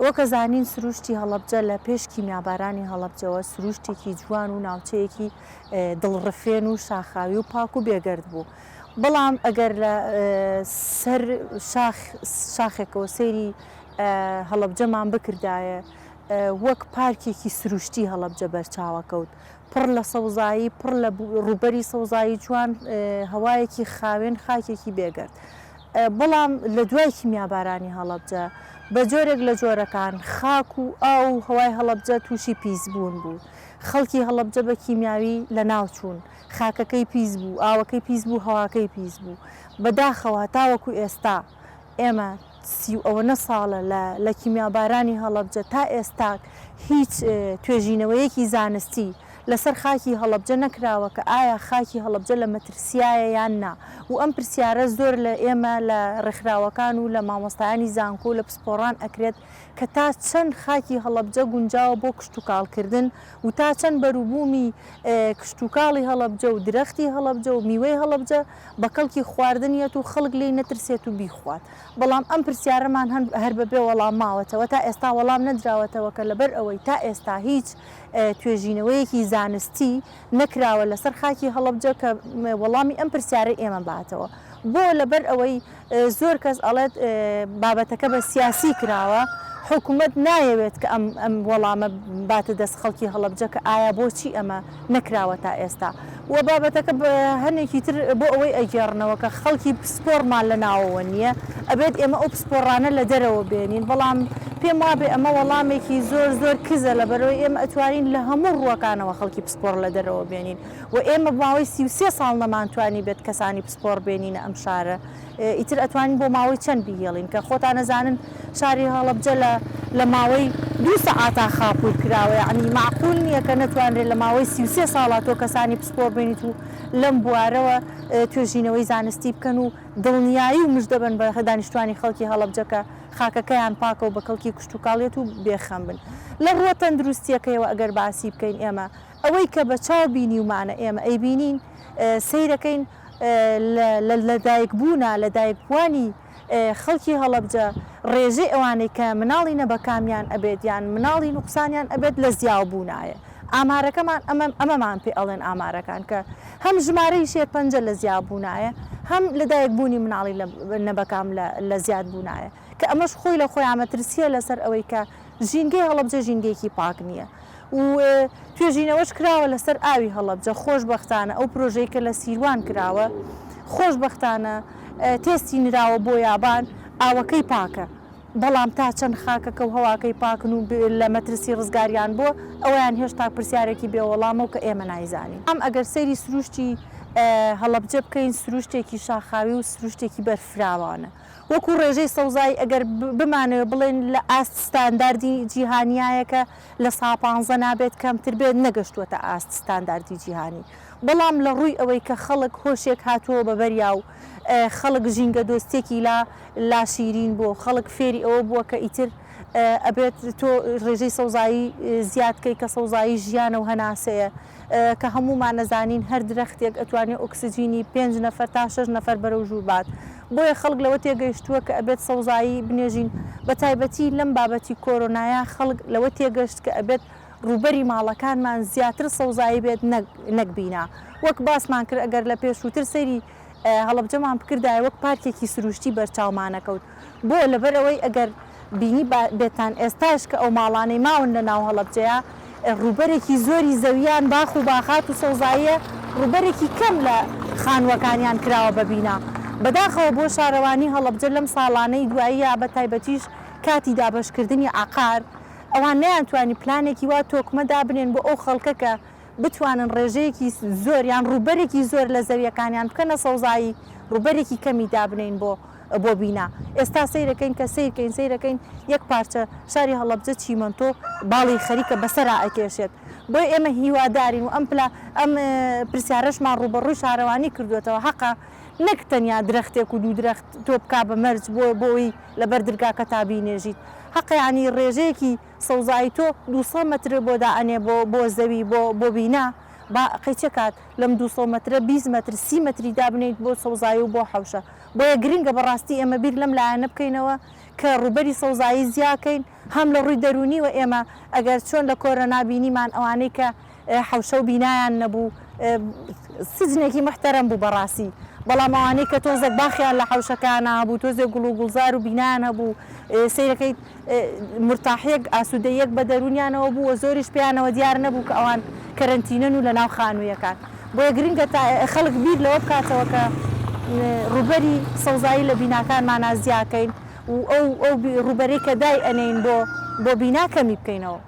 وەکە زانین سروشتی هەڵەبجە لە پێش کیمیابارانی هەڵەبجەوە سروشتێکی جوان و ناوچەیەکی دڵڕفێن و شاخاوی و پاک و بێگەرد بوو. بەڵام ئەگەر لە سەر شاخێکەوە سەیری هەڵەبجەمان بکردایە وەک پارکێکی سروشتی هەڵەبجە بەرچاوەکەوت، پڕ لە سەوزایی، پڕ لە ڕوبەری سەوزایی جوان، هەوایەکی خاوێن، خاکێکی بێگەرد. بەڵام لە دوای کیمیابارانی هەڵەبجە بە جۆرێک لە جۆرەکان خاک و ئاو و هەوای هەڵەبجە تووشی پیسبوون بوو. خەڵکی هەڵەبجە بە کیمیاوی لە ناوچوون، خاکەکەی پیس بوو، ئاوەکەی پیس بوو، هەواکەی پیس بوو. بەداخەوە تاوەکو ئێستا ئێمە 30 ساڵە لە کیمیابارانی هەڵەبجە تا ئێستا هیچ توێژینەوەیەکی زانستی لەسەر خاکی هەڵەبجە نەکراوە کە ئایا خاکی هەڵەبجە لە مەترسیایە یان نا. و ئەم پرسیارە زۆر لە ئێمە لە ڕێکخراوەکان و لە مامۆستایانی زانکۆ لە پسپۆڕان ئەکرێت کە تا چەند خاکی هەڵەبجە گونجاوە بۆ کشتتوکاڵکردن و تا چەند بەروبوومی کشتتوکاڵی هەڵەبجە و درەختی هەڵەبجە و میوەی هەڵەبجە بە کەڵکی خواردنیەت و خەڵک لێی نەترسێت و بیخوات. بەڵام ئەم پرسیارەمان هەر بەبێ وەڵام ماوەتەوە تا ئێستا وەڵام نەدراوەتەوە کە لەبەر ئەوەی تا ئێستا هیچ توێژینەوەیەکی زانستی نەکراوە لەسەر خاکی هەڵەبجە کە وەڵامی ئەم پرسیارە ئێمە باتەوە. بۆ لەبەر ئەوەی زۆر کەس ئەڵێت بابەتەکە بە سیاسی کراوە، حکوومەت نایەوێت کە ئەم وەڵامە باتە دەست خەڵکی هەڵەبجە کە ئایا بۆچی ئەمە نەکراوە تا ئێستا. وە بابەتەکە هەنێکی تر بۆ ئەوەی ئەگەڕنەوە کە خەڵکی پسپۆرمان لە ناوەوە نییە، ئەبێت ئێمە ئەو پسپۆڕانە لە دەرەوە بێنین. بەڵام پێم وابێ ئەمە وەڵامێکی زۆر کزە لەبەرەوەی ئێمە ئەتوانین لە هەموو ڕووەکانەوە خەڵکی پسپۆڕ لە دەرەوە بێنین و ئێمە ماوەی 33 ساڵ نەمانتوانی بێت کەسانی پسپۆڕ بێنینە ئەم شارە. ئیتر ئەتوانین بۆ ماوەی چەند بیهێڵین کە خۆتان نەزانن شاری هەڵەبجە لە ماوەی 2 سەعاتا خاپور کراوە. یعنی معقول نییە کە نەتوانرێت لە ماوەی 33 ساڵات تۆ کەسانی پسپۆڕ بێنیت و لەم بوارەوە توێژینەوەی زانستی بکەن و دڵنیایی و مژدە بن بە دانیشتوانی خەڵکی هەڵەبجەکە خاکەکەیان پاکە و بە کەڵکی کشتتوکاڵێت و بێخەم بن. لە ڕووە تەندروستیەکەیەوە ئەگەر باسی بکەین ئێمە ئەوەی کە بە چاو بینی ومانە ئێمە ئەیبینین سەیرەکەین لەدایکبوونا لە دایکبوانی خەڵکی هەڵەبجە ڕێژەی ئەوانەی کە مناڵی نەبەکامیان ئەبێت یان مناڵی نوقسانیان ئەبێت لە زیاوبوونایە. ئامارەکەمان ئەمەمان پێ ئەڵێن ئامارەکان کە هەم ژمارەی شێر پەنجە لە زیابوونایە، هەم لە دایکبوونی مناڵی نەبەکام لە زیادبوونایە کە ئەمەش خۆی لە خۆی ئامەترسیە لەسەر ئەوەی کە ژینگەی هەڵەبجە ژینگەیەکی پاک نییە و توێژینەوەش کراوە لەسەر ئاوی هەڵەبجە. خۆشبەختانە ئەو پرۆژەی کە لە سیروان کراوە خۆشبەختانە تێستی نراوە بۆ یابان ئاوەکەی پاکە، بەڵام تا چەند خاکەکە و هەواکەی پاکن و لە مەترسی ڕزگاریان بۆ ئەویان هێشتا پرسیارێکی بێوەڵامە و کە ئێمە نایزانین. ئەم ئەگەر سەیری سروشتی هەڵەبجە بکەین سروشتێکی شاخاوی و سروشتێکی بەرفراوانە وەکو ڕێژەی سەوزایی ئەگەر بمانەوە بڵێن لە ئاست ستانداردی جیهانیایەکە لە 15 نابێت کەمتر بێت نەگەشتووەتە ئاست ستانداردی جیهانی. بەڵام لە ڕووی ئەوەی کە خەڵک هۆشێک هاتووە بەبەریا و خەڵک ژینگە دۆستێکی لا شیرین بۆ خەڵک فێری ئەوە بووە کە ئیتر ئەبێت تۆ ڕێژەی سەوزایی زیادکەی کە سەوزایی ژیانە و هەناسەیە کە هەمومان نەزانین هەر درەختێک ئەتوانێت ئۆکسجینی 5 نەفەر تا 6 نەفەر بەرەو ژوور بات. بۆیە خەڵک لەوە تێگەیشتووە کە ئەبێت سەوزایی بنێژین. بە تایبەتی لەم بابەتی کۆرۆنایە خەڵک لەوە تێگەشت کە ئەبێت ڕوبەری ماڵەکانمان زیاتر سەوزایی بێت نەکبینا. وەک باسمان کرد ئەگەر لە پێشووتر سەیری هەڵەبجەمان بکردایە وەک پارکێکی سروشتی بەرچاومانەکەوت بۆ لەبەرەوەی ئەگەر بینی بێتان ئێستاش کە ئەو ماڵانەی ماون لە ناو هەڵەبجەیە ڕوبەرێکی زۆری زەویان باخ و باخات و سەوزاییە ڕوبەرێکی کەم لە خانوەکانیان کراوە بەبینا. بەداخەوە بۆ شارەوانی هەڵەبجە لەم ساڵانەی دواییە بە تایبەتیش کاتی دابەشکردنی عقار ئەوان نەیانتوانی پلانێکی وا تۆکمە دابنێن بۆ ئەو خەڵکەکە بتوانن ڕێژەیەکی زۆر یان ڕوبەرێکی زۆر لە زەویەکانیان بکەنە سەوزایی ڕوبەرێکی کەمی دابنین بۆ بینا. ئێستا سیرەکەین کە سیرەکەین یەک پارچە شاری هەڵەبجە چیمەنتۆ باڵی خەریکە بەسەرا ئەکێشێت. بۆی ئێمە هیوادارین و ئەم پرسیارەشمان ڕوبەڕووی شارەوانی کردوێتەوە حەقا نەک تەنیا درەختێک و دوو درەخت تۆ بکا بە مەرج بۆی لەبەر درگاکە تا بینێژیت. حەقیانی ڕێژەیەکی سەوزایی تۆ 200 متر بۆ دائەنێ بۆ زەوی بۆ بینا قەیچە کات لەم 200 مترە 20 متر 30 متری دابنیت بۆ سەوزایی و بۆ حەوشە. بۆیە گرنگە بەڕاستی ئێمە بیر لەم لایەنە بکەینەوە کە ڕوبەری سەوزایی زیاکەین هەم لە ڕووی دەرونیوە ئێمە ئەگەر چۆن لە کۆرۆنا بینیمان ئەوانەی کە حەوشە و بینایان نەبوو سجنێکی محتەرەم بوو بەڕاستی بەڵام ئەوانەی کە تۆزێک باخیان لە حەوشەکانە هەبوو تۆزێک گوڵ و گوڵزار و بینایان هەبوو سیرەکەی مرتاحیەک ئاسوودەیەک بە دەرونیانەوە بوو و زۆریش پێیانەوە دیار نەبوو کە ئەوان کەرەنتینەن و لە ناو خانوویەکان بۆیە گرنگە خەڵک بیر لەوە بکاتەوە کە ڕوبەری سەوزایی لە بیناکانمان نازیاکەین و ئەو ڕوبەرەی کە دای ئەنین بۆ بینا کەمی بکەینەوە.